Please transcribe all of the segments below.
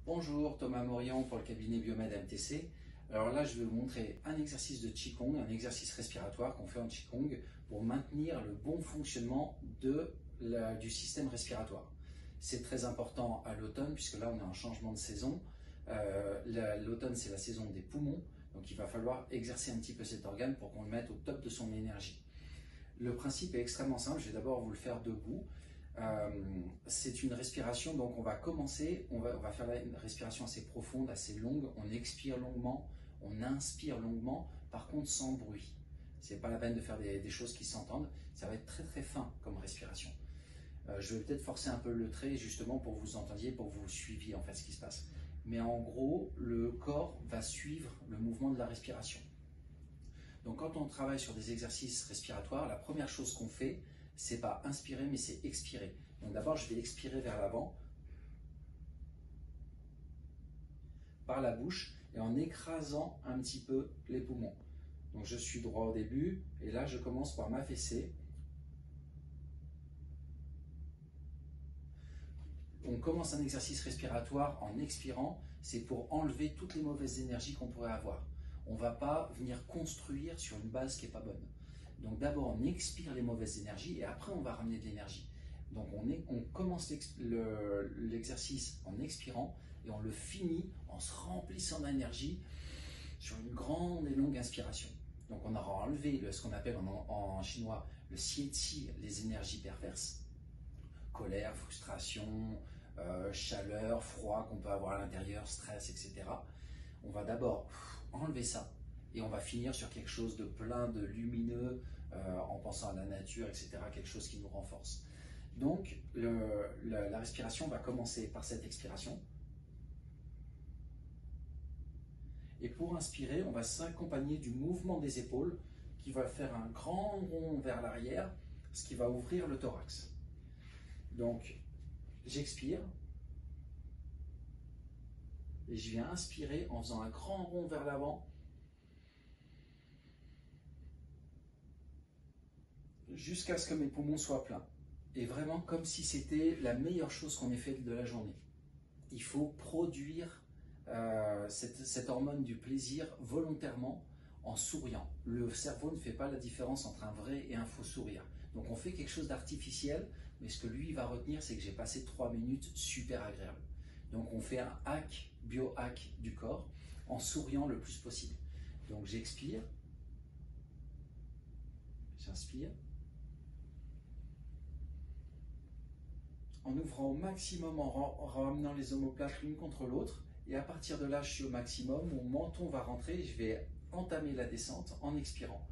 Bonjour, Thomas Morion pour le cabinet Biomed MTC. Alors là, je vais vous montrer un exercice de Qigong, un exercice respiratoire qu'on fait en Qigong pour maintenir le bon fonctionnement du système respiratoire. C'est très important à l'automne puisque là, on est en changement de saison. L'automne, c'est la saison des poumons, donc il va falloir exercer un petit peu cet organe pour qu'on le mette au top de son énergie. Le principe est extrêmement simple, je vais d'abord vous le faire debout. C'est une respiration, donc on va commencer, on va faire une respiration assez profonde, assez longue, on expire longuement, on inspire longuement, par contre sans bruit. C'est pas la peine de faire des choses qui s'entendent, ça va être très très fin comme respiration. Je vais peut-être forcer un peu le trait justement pour que vous entendiez, pour que vous suiviez en fait ce qui se passe. Mais en gros, le corps va suivre le mouvement de la respiration. Donc quand on travaille sur des exercices respiratoires, la première chose qu'on fait, c'est pas inspirer, mais c'est expirer. Donc d'abord, je vais expirer vers l'avant, par la bouche, et en écrasant un petit peu les poumons. Donc je suis droit au début, et là je commence par m'affaisser. On commence un exercice respiratoire en expirant, c'est pour enlever toutes les mauvaises énergies qu'on pourrait avoir. On ne va pas venir construire sur une base qui n'est pas bonne. Donc d'abord on expire les mauvaises énergies et après on va ramener de l'énergie. Donc on commence l'exercice en expirant et on le finit en se remplissant d'énergie sur une grande et longue inspiration. Donc on aura enlevé ce qu'on appelle en chinois le xie qi, les énergies perverses, colère, frustration, chaleur, froid qu'on peut avoir à l'intérieur, stress, etc. On va d'abord enlever ça et on va finir sur quelque chose de plein de lumineux en pensant à la nature, etc. Quelque chose qui nous renforce. Donc la respiration va commencer par cette expiration. Et pour inspirer, on va s'accompagner du mouvement des épaules qui va faire un grand rond vers l'arrière, ce qui va ouvrir le thorax. Donc j'expire et je viens inspirer en faisant un grand rond vers l'avant jusqu'à ce que mes poumons soient pleins. Et vraiment comme si c'était la meilleure chose qu'on ait faite de la journée. Il faut produire cette hormone du plaisir volontairement en souriant. Le cerveau ne fait pas la différence entre un vrai et un faux sourire. Donc on fait quelque chose d'artificiel, mais ce que lui va retenir, c'est que j'ai passé 3 minutes super agréables. Donc on fait un hack, bio-hack du corps, en souriant le plus possible. Donc j'expire, j'inspire, en ouvrant au maximum, en ramenant les omoplates l'une contre l'autre, et à partir de là, je suis au maximum, mon menton va rentrer, et je vais entamer la descente en expirant.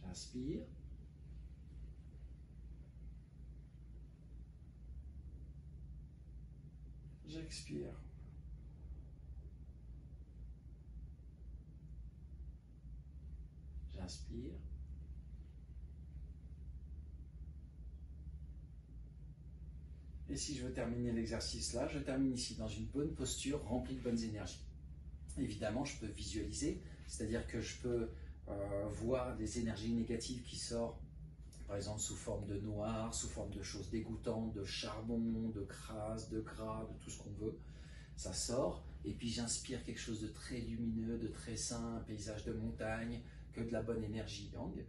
J'inspire. J'expire. J'inspire. Et si je veux terminer l'exercice là, je termine ici dans une bonne posture remplie de bonnes énergies. Évidemment, je peux visualiser, c'est-à-dire que je peux voir des énergies négatives qui sortent, par exemple sous forme de noir, sous forme de choses dégoûtantes, de charbon, de crasse, de gras, de tout ce qu'on veut. Ça sort, et puis j'inspire quelque chose de très lumineux, de très sain, un paysage de montagne, que de la bonne énergie yang.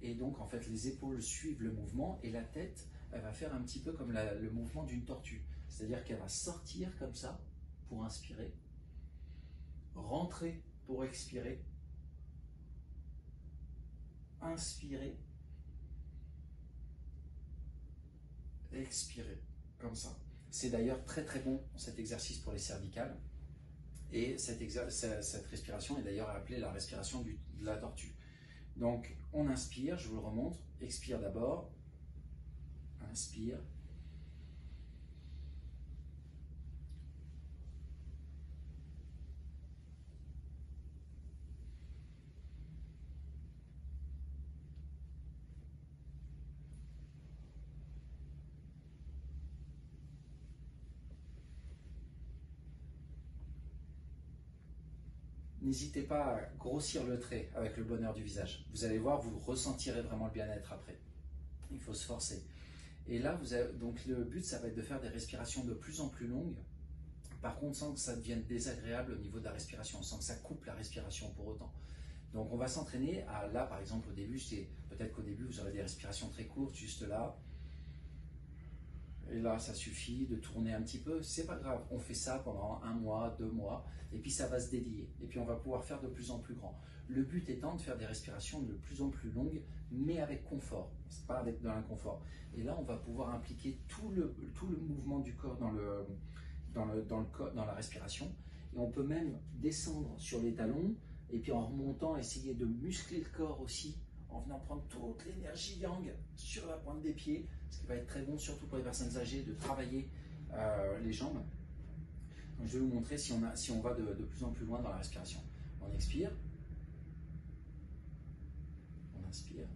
Et donc en fait les épaules suivent le mouvement et la tête, elle va faire un petit peu comme le mouvement d'une tortue. C'est-à-dire qu'elle va sortir comme ça pour inspirer, rentrer pour expirer, inspirer, expirer, comme ça. C'est d'ailleurs très très bon cet exercice pour les cervicales. Et cette respiration est d'ailleurs appelée la respiration de la tortue. Donc on inspire, je vous le remontre, expire d'abord, inspire, n'hésitez pas à grossir le trait avec le bonheur du visage. Vous allez voir, vous ressentirez vraiment le bien-être après. Il faut se forcer. Et là, donc le but, ça va être de faire des respirations de plus en plus longues. Par contre, sans que ça devienne désagréable au niveau de la respiration, sans que ça coupe la respiration pour autant. Donc on va s'entraîner à, là par exemple au début, peut-être qu'au début vous aurez des respirations très courtes, juste là. Et là ça suffit de tourner un petit peu, c'est pas grave, on fait ça pendant 1 mois, 2 mois, et puis ça va se délier. Et puis on va pouvoir faire de plus en plus grand. Le but étant de faire des respirations de plus en plus longues, mais avec confort, c'est pas avec de l'inconfort. Et là on va pouvoir impliquer tout le mouvement du corps dans la respiration. Et on peut même descendre sur les talons, et puis en remontant, essayer de muscler le corps aussi, en venant prendre toute l'énergie yang sur la pointe des pieds, ce qui va être très bon, surtout pour les personnes âgées, de travailler les jambes. Donc, je vais vous montrer si on va de plus en plus loin dans la respiration. On expire, on inspire.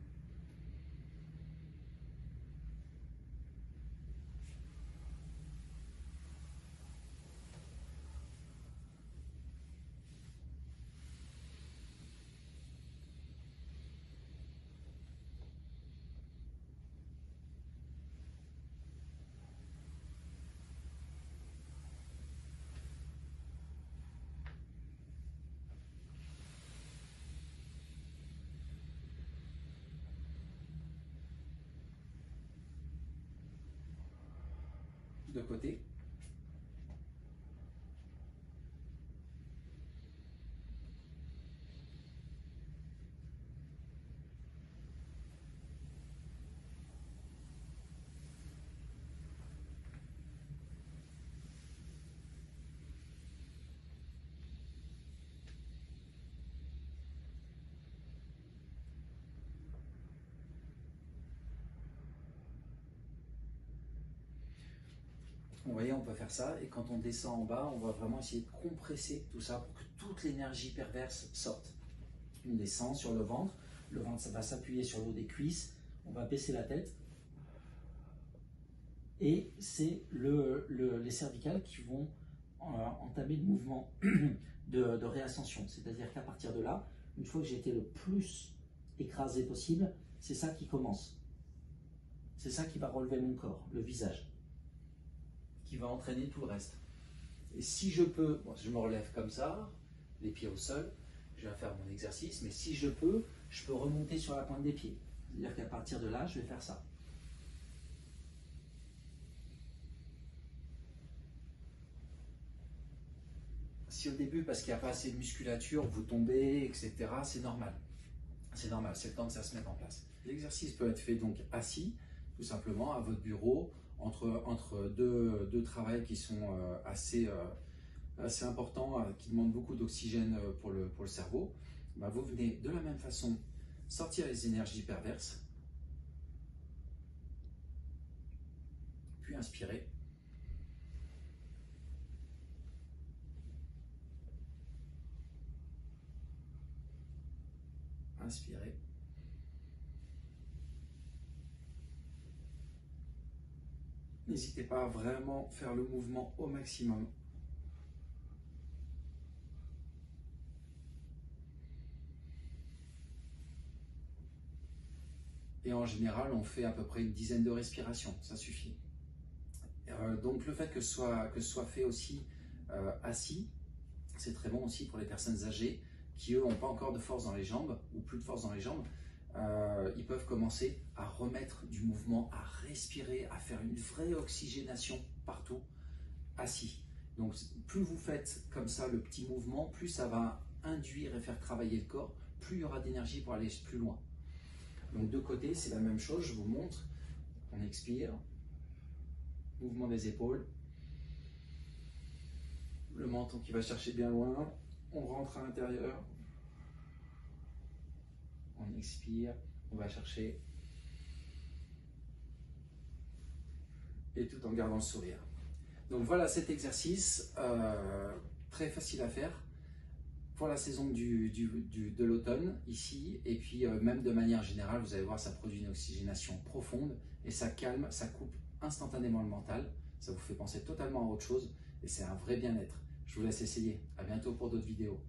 De côté. Vous voyez, on peut faire ça, et quand on descend en bas, on va vraiment essayer de compresser tout ça pour que toute l'énergie perverse sorte. On descend sur le ventre ça va s'appuyer sur le haut des cuisses, on va baisser la tête, et c'est les cervicales qui vont entamer le mouvement de réascension. C'est-à-dire qu'à partir de là, une fois que j'ai été le plus écrasé possible, c'est ça qui commence. C'est ça qui va relever mon corps, le visage, qui va entraîner tout le reste. Et si je peux, bon, je me relève comme ça, les pieds au sol, je vais faire mon exercice, mais si je peux remonter sur la pointe des pieds. C'est-à-dire qu'à partir de là, je vais faire ça. Si au début, parce qu'il n'y a pas assez de musculature, vous tombez, etc., c'est normal. C'est normal, c'est le temps que ça se mette en place. L'exercice peut être fait donc assis, tout simplement, à votre bureau, entre deux travails qui sont assez importants, qui demandent beaucoup d'oxygène pour le cerveau. Ben, vous venez de la même façon sortir les énergies perverses, puis inspirer. Inspirer. N'hésitez pas à vraiment faire le mouvement au maximum. Et en général, on fait à peu près une dizaine de respirations, ça suffit. Donc le fait que ce soit fait aussi assis, c'est très bon aussi pour les personnes âgées qui, eux, n'ont pas encore de force dans les jambes, ou plus de force dans les jambes. Ils peuvent commencer à remettre du mouvement, à respirer, à faire une vraie oxygénation partout, assis. Donc plus vous faites comme ça le petit mouvement, plus ça va induire et faire travailler le corps, plus il y aura d'énergie pour aller plus loin. Donc de côté, c'est la même chose, je vous montre. On expire, mouvement des épaules, le menton qui va chercher bien loin, on rentre à l'intérieur, on expire, on va chercher, et tout en gardant le sourire. Donc voilà cet exercice, très facile à faire pour la saison de l'automne ici, et puis même de manière générale, vous allez voir, ça produit une oxygénation profonde, et ça calme, ça coupe instantanément le mental, ça vous fait penser totalement à autre chose, et c'est un vrai bien-être. Je vous laisse essayer, à bientôt pour d'autres vidéos.